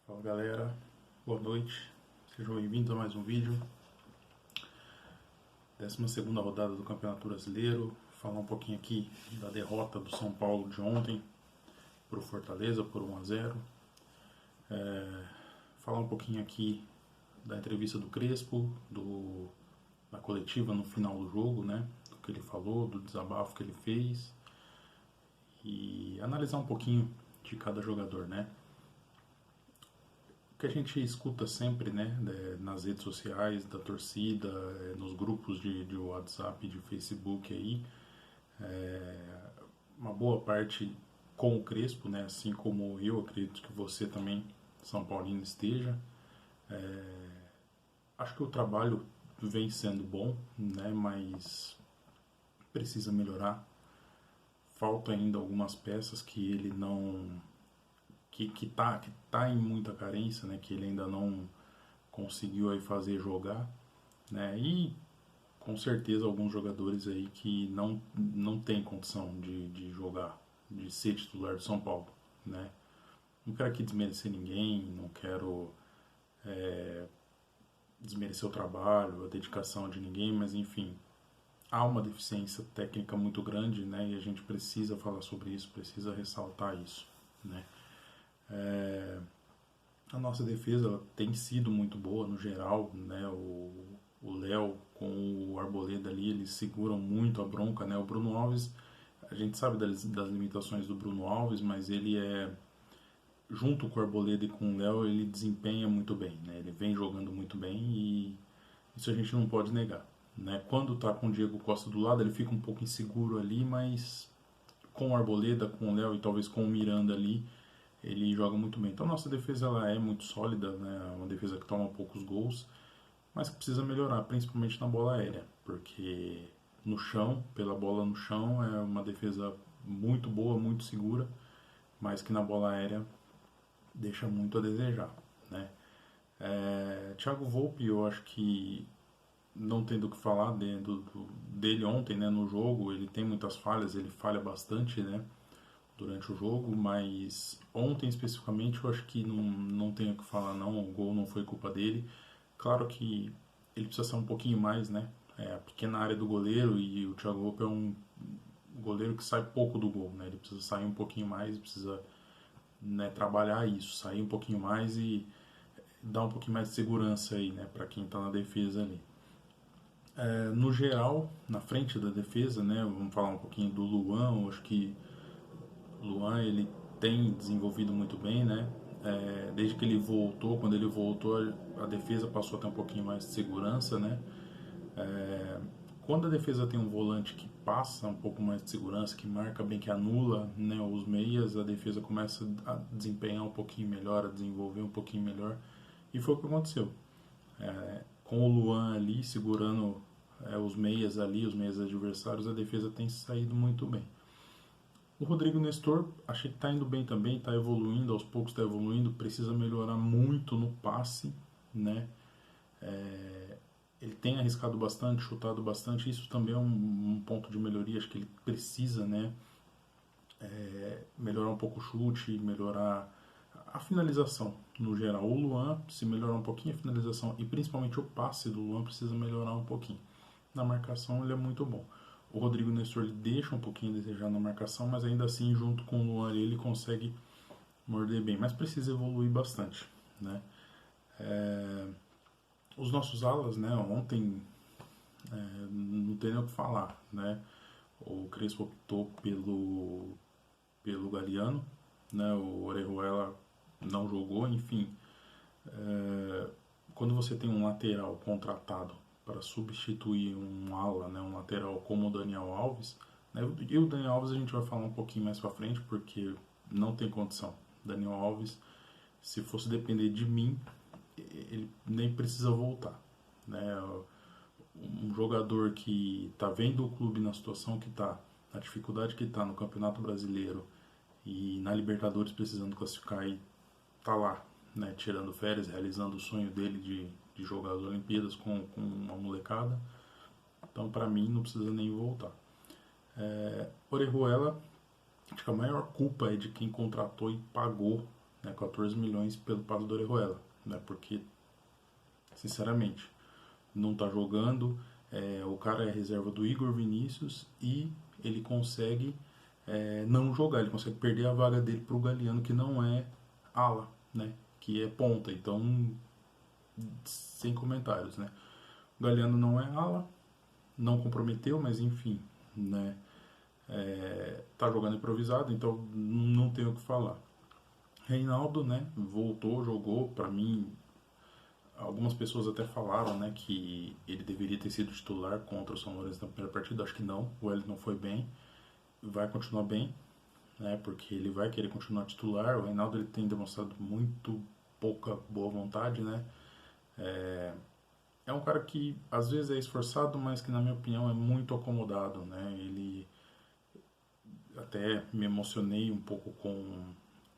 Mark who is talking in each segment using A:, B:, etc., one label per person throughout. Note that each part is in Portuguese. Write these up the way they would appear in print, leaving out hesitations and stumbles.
A: Fala galera, boa noite, sejam bem-vindos a mais um vídeo. 12ª rodada do Campeonato Brasileiro. Falar um pouquinho aqui da derrota do São Paulo de ontem para o Fortaleza por 1-0. Falar um pouquinho aqui da entrevista do Crespo, da coletiva no final do jogo, né? Do que ele falou, do desabafo que ele fez. E analisar um pouquinho de cada jogador, né? O que a gente escuta sempre, né, nas redes sociais da torcida, nos grupos de WhatsApp, de Facebook aí, uma boa parte com o Crespo, né, assim como eu acredito que você também, São Paulino, esteja. Acho que o trabalho vem sendo bom, né, mas precisa melhorar. Falta ainda algumas peças que ele não que tá em muita carência, né, que ele ainda não conseguiu aí fazer jogar, né? E com certeza alguns jogadores aí que não tem condição de jogar, de ser titular do São Paulo, né? Não quero aqui desmerecer ninguém, não quero desmerecer o trabalho, a dedicação de ninguém, mas enfim, há uma deficiência técnica muito grande, né? E a gente precisa falar sobre isso, precisa ressaltar isso, né? A nossa defesa ela tem sido muito boa no geral, né? O Léo com o Arboleda ali, eles seguram muito a bronca, né? O Bruno Alves, a gente sabe das limitações do Bruno Alves, mas ele junto com o Arboleda e com o Léo, ele desempenha muito bem, né? Ele vem jogando muito bem e isso a gente não pode negar, né? Quando tá com o Diego Costa do lado, ele fica um pouco inseguro ali, mas com o Arboleda, com o Léo e talvez com o Miranda ali, ele joga muito bem. Então nossa defesa ela é muito sólida, né? Uma defesa que toma poucos gols, mas que precisa melhorar, principalmente na bola aérea, porque no chão, pela bola no chão, é uma defesa muito boa, muito segura, mas que na bola aérea deixa muito a desejar, né? Thiago Volpe, eu acho que não tem do que falar dele ontem, né, no jogo, ele tem muitas falhas, ele falha bastante, né, durante o jogo, mas ontem especificamente eu acho que não tenho o que falar não, o gol não foi culpa dele. Claro que ele precisa ser um pouquinho mais, né, a pequena área do goleiro e o Thiago Volpe é um goleiro que sai pouco do gol, né, ele precisa sair um pouquinho mais, precisa, né, trabalhar isso, sair um pouquinho mais e dar um pouquinho mais de segurança aí, né, para quem está na defesa ali. No geral, na frente da defesa, né, vamos falar um pouquinho do Luan, eu acho que o Luan ele tem desenvolvido muito bem, né, desde que ele voltou, quando ele voltou a defesa passou a ter um pouquinho mais de segurança, né, quando a defesa tem um volante que passa um pouco mais de segurança, que marca bem, que anula, né, os meias, a defesa começa a desempenhar um pouquinho melhor, a desenvolver um pouquinho melhor. E foi o que aconteceu. Com o Luan ali segurando os meias ali, os meias adversários, a defesa tem saído muito bem. O Rodrigo Nestor, achei que está indo bem também, está evoluindo, aos poucos está evoluindo, precisa melhorar muito no passe, né? Ele tem arriscado bastante, chutado bastante, isso também é um ponto de melhoria, acho que ele precisa, né, melhorar um pouco o chute, melhorar a finalização no geral. O Luan, se melhorar um pouquinho a finalização e principalmente o passe do Luan precisa melhorar um pouquinho. Na marcação ele é muito bom. O Rodrigo Nestor ele deixa um pouquinho a desejar na marcação, mas ainda assim junto com o Luan ele consegue morder bem, mas precisa evoluir bastante, né? Os nossos alas, né, ontem não tem nem o que falar, né? O Crespo optou pelo Galeano, né? O Orejuela não jogou, enfim. Quando você tem um lateral contratado para substituir um ala, né, um lateral como o Daniel Alves, né, e o Daniel Alves a gente vai falar um pouquinho mais para frente porque não tem condição. Daniel Alves, se fosse depender de mim, ele nem precisa voltar, né? Um jogador que está vendo o clube na situação que está, na dificuldade que está no Campeonato Brasileiro e na Libertadores precisando classificar e tá lá, né, tirando férias, realizando o sonho dele de jogar as Olimpíadas com uma molecada. Então, para mim, não precisa nem voltar. Orejuela, acho que a maior culpa é de quem contratou e pagou, né? 14 milhões pelo passe do Orejuela, né? Porque, sinceramente, não tá jogando, o cara é reserva do Igor Vinícius e ele consegue não jogar, ele consegue perder a vaga dele pro Galeano, que não é ala, né? Que é ponta, então sem comentários, né? O Galeano não é ala, não comprometeu, mas enfim, né? Tá jogando improvisado, então não tenho o que falar. Reinaldo, né? Voltou, jogou, pra mim, algumas pessoas até falaram, né, que ele deveria ter sido titular contra o São Lourenço na primeira partida. Acho que não, o Wellington foi bem, vai continuar bem, né, porque ele vai querer continuar titular. O Reinaldo ele tem demonstrado muito pouca boa vontade, né. É um cara que às vezes é esforçado, mas que na minha opinião é muito acomodado, né. Ele até me emocionei um pouco com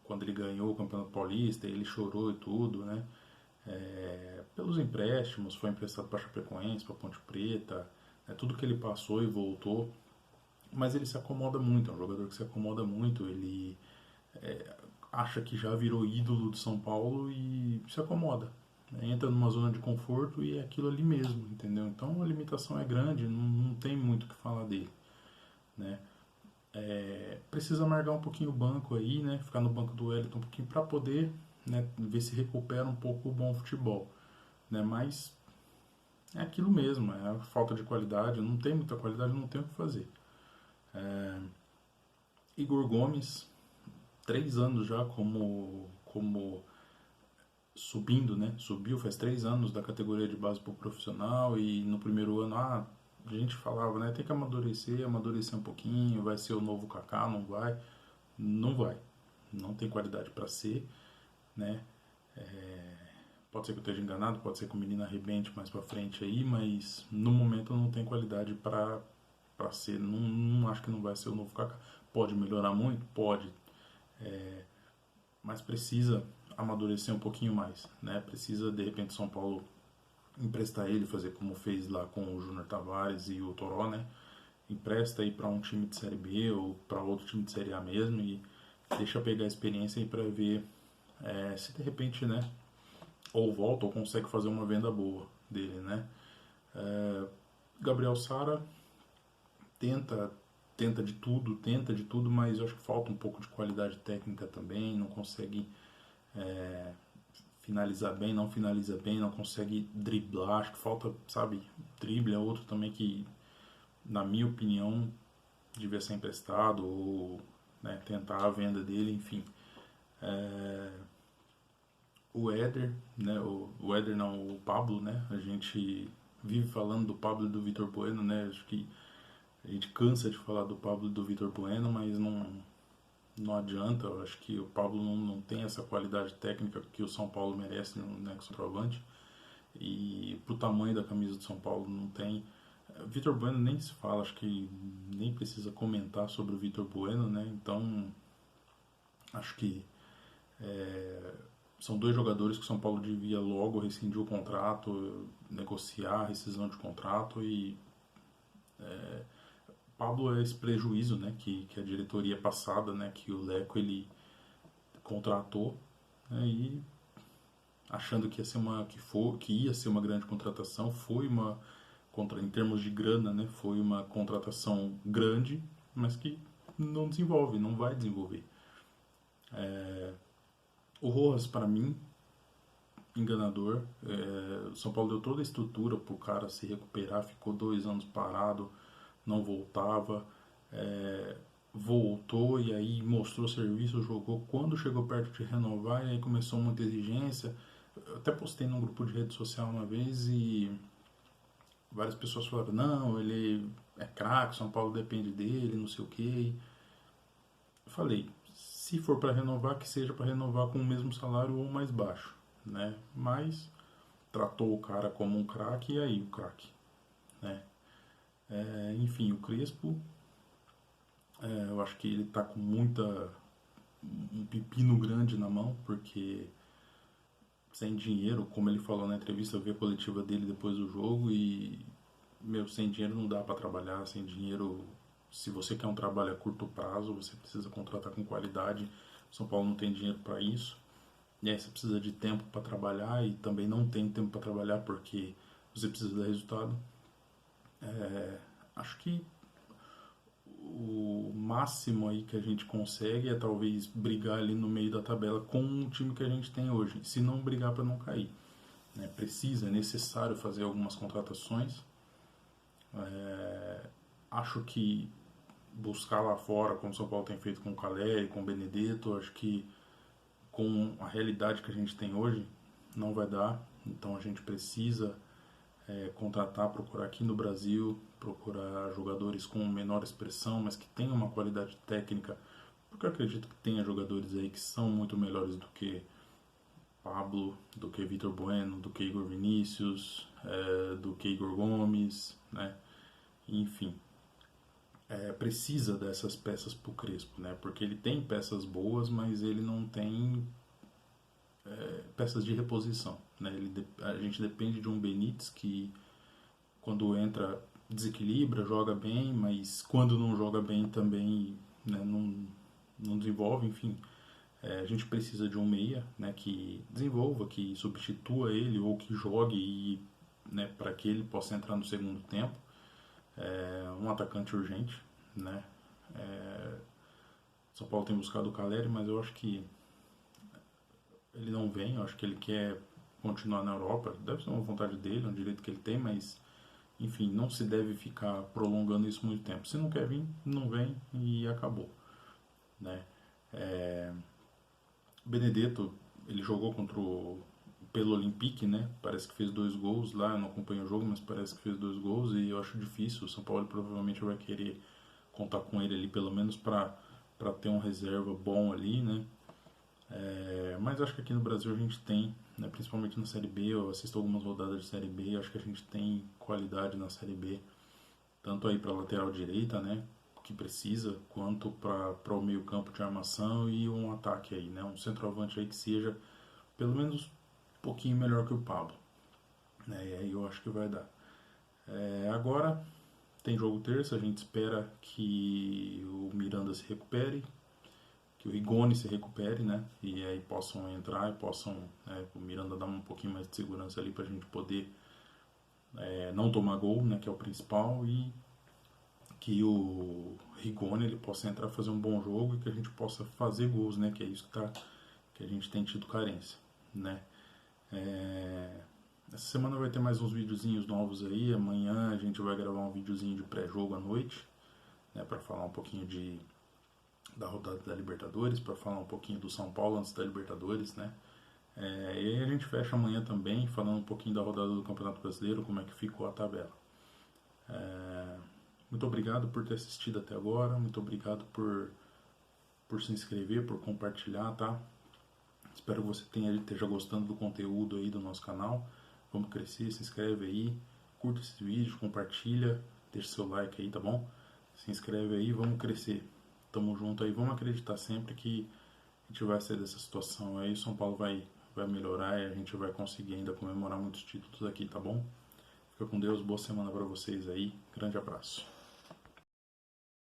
A: quando ele ganhou o Campeonato Paulista, ele chorou e tudo, né. Pelos empréstimos, foi emprestado para Chapecoense, para Ponte Preta, tudo que ele passou e voltou, mas ele se acomoda muito, é um jogador que se acomoda muito, ele acha que já virou ídolo do São Paulo e se acomoda, né? Entra numa zona de conforto e é aquilo ali mesmo, entendeu? Então a limitação é grande, não tem muito o que falar dele, né? Precisa amargar um pouquinho o banco aí, né? Ficar no banco do Wellington um pouquinho para poder, né, ver se recupera um pouco o bom futebol, né? Mas é aquilo mesmo, é a falta de qualidade, não tem muita qualidade, não tem o que fazer. Igor Gomes, 3 anos já como subindo, né? Subiu faz 3 anos da categoria de base para o profissional e no primeiro ano, a gente falava, né? Tem que amadurecer um pouquinho, vai ser o novo Kaká, não vai. Não vai. Não tem qualidade para ser, né? Pode ser que eu esteja enganado, pode ser que o menino arrebente mais pra frente aí, mas no momento não tem qualidade pra ser. Não acho que não vai ser o novo Kaká. Pode melhorar muito? Pode. Mas precisa amadurecer um pouquinho mais, né? Precisa, de repente, São Paulo emprestar ele, fazer como fez lá com o Júnior Tavares e o Toró, né? Empresta aí pra um time de Série B ou pra outro time de Série A mesmo e deixa pegar a experiência aí pra ver se de repente, né? Ou volta ou consegue fazer uma venda boa dele, né? Gabriel Sara tenta tenta de tudo, mas eu acho que falta um pouco de qualidade técnica também, não consegue finalizar bem, não finaliza bem, não consegue driblar, acho que falta, sabe, drible é outro também que, na minha opinião, devia ser emprestado ou, né, tentar a venda dele, enfim. O Éder, né, o Éder não, o Pablo, né, a gente vive falando do Pablo e do Vitor Bueno, né, acho que a gente cansa de falar do Pablo e do Vitor Bueno, mas não adianta, eu acho que o Pablo não tem essa qualidade técnica que o São Paulo merece no nexo centroavante e pro tamanho da camisa do São Paulo não tem. Vitor Bueno nem se fala, acho que nem precisa comentar sobre o Vitor Bueno, né, então acho que são dois jogadores que o São Paulo devia logo rescindir o contrato, negociar a rescisão de contrato e Pablo é esse prejuízo, né, que a diretoria passada, né, que o Leco ele contratou, né, e achando que ia ser que ia ser uma grande contratação, foi uma em termos de grana, né, foi uma contratação grande, mas que não desenvolve, não vai desenvolver. O Rojas para mim enganador. O São Paulo deu toda a estrutura para o cara se recuperar, ficou 2 anos parado, não voltava, voltou e aí mostrou serviço, jogou. Quando chegou perto de renovar, e aí começou muita exigência. Eu até postei num grupo de rede social uma vez e várias pessoas falaram: não, ele é craque, São Paulo depende dele, não sei o que. Eu falei: se for para renovar, que seja para renovar com o mesmo salário ou mais baixo, né? Mas tratou o cara como um craque e aí o craque, né? Enfim, o Crespo, eu acho que ele tá com um pepino grande na mão, porque sem dinheiro, como ele falou na entrevista, eu vi a coletiva dele depois do jogo e, meu, sem dinheiro não dá para trabalhar, sem dinheiro, se você quer um trabalho a curto prazo, você precisa contratar com qualidade. São Paulo não tem dinheiro para isso. E aí você precisa de tempo para trabalhar e também não tem tempo para trabalhar porque você precisa dar resultado. Acho que o máximo aí que a gente consegue é talvez brigar ali no meio da tabela com o time que a gente tem hoje, se não brigar para não cair. Né? Precisa, é necessário fazer algumas contratações. Acho que buscar lá fora, como o São Paulo tem feito com o Caleri, com o Benedetto, acho que com a realidade que a gente tem hoje, não vai dar. Então a gente precisa contratar, procurar aqui no Brasil, procurar jogadores com menor expressão, mas que tenham uma qualidade técnica, porque eu acredito que tenha jogadores aí que são muito melhores do que Pablo, do que Vitor Bueno, do que Igor Vinícius, do que Igor Gomes, né? Enfim, precisa dessas peças pro Crespo, né? Porque ele tem peças boas, mas ele não tem peças de reposição, né? A gente depende de um Benítez que quando entra desequilibra, joga bem, mas quando não joga bem também, né, não desenvolve, enfim. A gente precisa de um meia, né, que desenvolva, que substitua ele ou que jogue e, né, para que ele possa entrar no segundo tempo. Um atacante urgente, né? São Paulo tem buscado o Caleri, mas eu acho que ele não vem, eu acho que ele quer continuar na Europa. Deve ser uma vontade dele, é um direito que ele tem, mas enfim, não se deve ficar prolongando isso muito tempo. Se não quer vir, não vem e acabou, né? Benedetto, ele jogou pelo Olympique, né? Parece que fez 2 gols lá, eu não acompanho o jogo, mas parece que fez 2 gols e eu acho difícil. O São Paulo provavelmente vai querer contar com ele ali, pelo menos para ter um reserva bom ali, né? Mas acho que aqui no Brasil a gente tem, né, principalmente na Série B, eu assisto algumas rodadas de Série B, acho que a gente tem qualidade na Série B, tanto aí para a lateral direita, né, que precisa, quanto para o meio campo de armação e um ataque aí, né, um centroavante aí que seja pelo menos um pouquinho melhor que o Pablo, né, e aí eu acho que vai dar. Agora tem jogo terça, a gente espera que o Miranda se recupere, que o Rigoni se recupere, né? E aí possam entrar e possam, o Miranda dar um pouquinho mais de segurança ali para a gente poder não tomar gol, né? Que é o principal, e que o Rigoni ele possa entrar, fazer um bom jogo e que a gente possa fazer gols, né? Que é isso que a gente tem tido carência, né? Essa semana vai ter mais uns videozinhos novos aí. Amanhã a gente vai gravar um videozinho de pré-jogo à noite, né? Para falar um pouquinho da rodada da Libertadores, para falar um pouquinho do São Paulo antes da Libertadores, né? E aí a gente fecha amanhã também falando um pouquinho da rodada do Campeonato Brasileiro, como é que ficou a tabela. Muito obrigado por ter assistido até agora, muito obrigado por se inscrever, por compartilhar, tá? Espero que você esteja gostando do conteúdo aí do nosso canal. Vamos crescer, se inscreve aí, curta esse vídeo, compartilha, deixa seu like aí, tá bom? Se inscreve aí, vamos crescer. Tamo junto aí, vamos acreditar sempre que a gente vai sair dessa situação aí, o São Paulo vai melhorar e a gente vai conseguir ainda comemorar muitos títulos aqui, tá bom? Fica com Deus, boa semana para vocês aí, grande abraço.